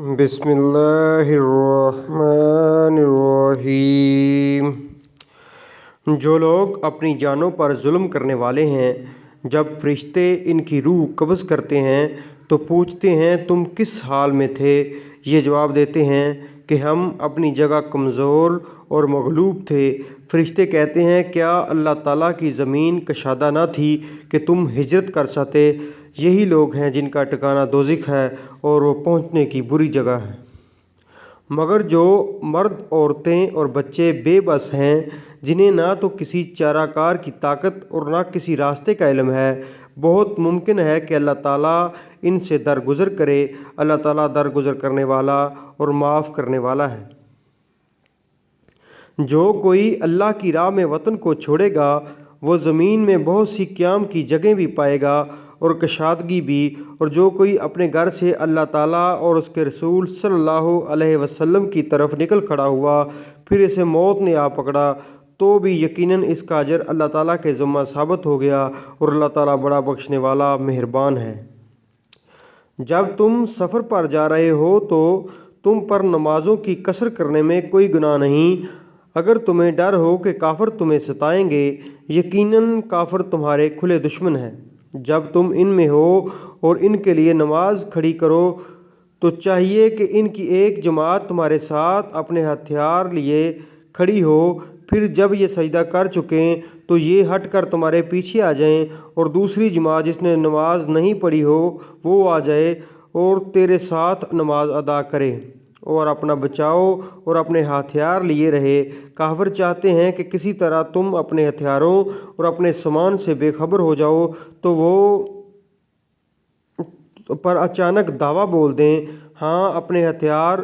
بسم اللہ الرحمن الرحیم۔ جو لوگ اپنی جانوں پر ظلم کرنے والے ہیں، جب فرشتے ان کی روح قبض کرتے ہیں تو پوچھتے ہیں تم کس حال میں تھے؟ یہ جواب دیتے ہیں کہ ہم اپنی جگہ کمزور اور مغلوب تھے۔ فرشتے کہتے ہیں کیا اللہ تعالیٰ کی زمین کشادہ نہ تھی کہ تم ہجرت کر سکتے؟ یہی لوگ ہیں جن کا ٹھکانہ دوزخ ہے اور وہ پہنچنے کی بری جگہ ہے۔ مگر جو مرد، عورتیں اور بچے بے بس ہیں، جنہیں نہ تو کسی چارہ کار کی طاقت اور نہ کسی راستے کا علم ہے، بہت ممکن ہے کہ اللہ تعالیٰ ان سے درگزر کرے۔ اللہ تعالیٰ درگزر کرنے والا اور معاف کرنے والا ہے۔ جو کوئی اللہ کی راہ میں وطن کو چھوڑے گا، وہ زمین میں بہت سی قیام کی جگہیں بھی پائے گا اور کشادگی بھی، اور جو کوئی اپنے گھر سے اللہ تعالیٰ اور اس کے رسول صلی اللہ علیہ وسلم کی طرف نکل کھڑا ہوا، پھر اسے موت نے آ پکڑا، تو بھی یقیناً اس کا اجر اللہ تعالیٰ کے ذمہ ثابت ہو گیا، اور اللہ تعالیٰ بڑا بخشنے والا مہربان ہے۔ جب تم سفر پر جا رہے ہو تو تم پر نمازوں کی قصر کرنے میں کوئی گناہ نہیں، اگر تمہیں ڈر ہو کہ کافر تمہیں ستائیں گے۔ یقیناً کافر تمہارے کھلے دشمن ہیں۔ جب تم ان میں ہو اور ان کے لیے نماز کھڑی کرو تو چاہیے کہ ان کی ایک جماعت تمہارے ساتھ اپنے ہتھیار لیے کھڑی ہو، پھر جب یہ سجدہ کر چکیں تو یہ ہٹ کر تمہارے پیچھے آ جائیں، اور دوسری جماعت جس نے نماز نہیں پڑھی ہو وہ آ جائے اور تیرے ساتھ نماز ادا کرے، اور اپنا بچاؤ اور اپنے ہتھیار لیے رہے۔ کافر چاہتے ہیں کہ کسی طرح تم اپنے ہتھیاروں اور اپنے سامان سے بے خبر ہو جاؤ تو وہ پر اچانک دعویٰ بول دیں، ہاں اپنے ہتھیار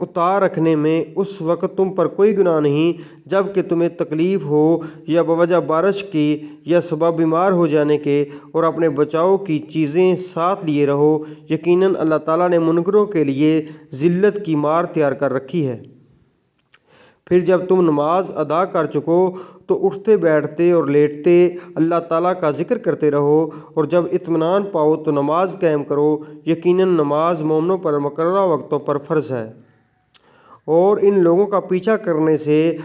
اتار رکھنے میں اس وقت تم پر کوئی گناہ نہیں جب کہ تمہیں تکلیف ہو یا بوجہ بارش کی یا سبب بیمار ہو جانے کے، اور اپنے بچاؤ کی چیزیں ساتھ لیے رہو۔ یقیناً اللہ تعالیٰ نے منکروں کے لیے ذلت کی مار تیار کر رکھی ہے۔ پھر جب تم نماز ادا کر چکو تو اٹھتے بیٹھتے اور لیٹتے اللہ تعالیٰ کا ذکر کرتے رہو، اور جب اطمینان پاؤ تو نماز قائم کرو۔ یقیناً نماز مومنوں پر مقررہ وقتوں پر فرض ہے، اور ان لوگوں کا پیچھا کرنے سے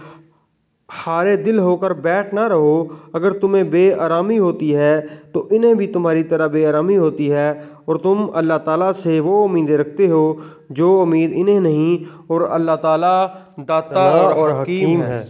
ہارے دل ہو کر بیٹھ نہ رہو۔ اگر تمہیں بے آرامی ہوتی ہے تو انہیں بھی تمہاری طرح بے آرامی ہوتی ہے، اور تم اللہ تعالیٰ سے وہ امیدیں رکھتے ہو جو امید انہیں نہیں، اور اللہ تعالیٰ داتا اور حکیم ہے۔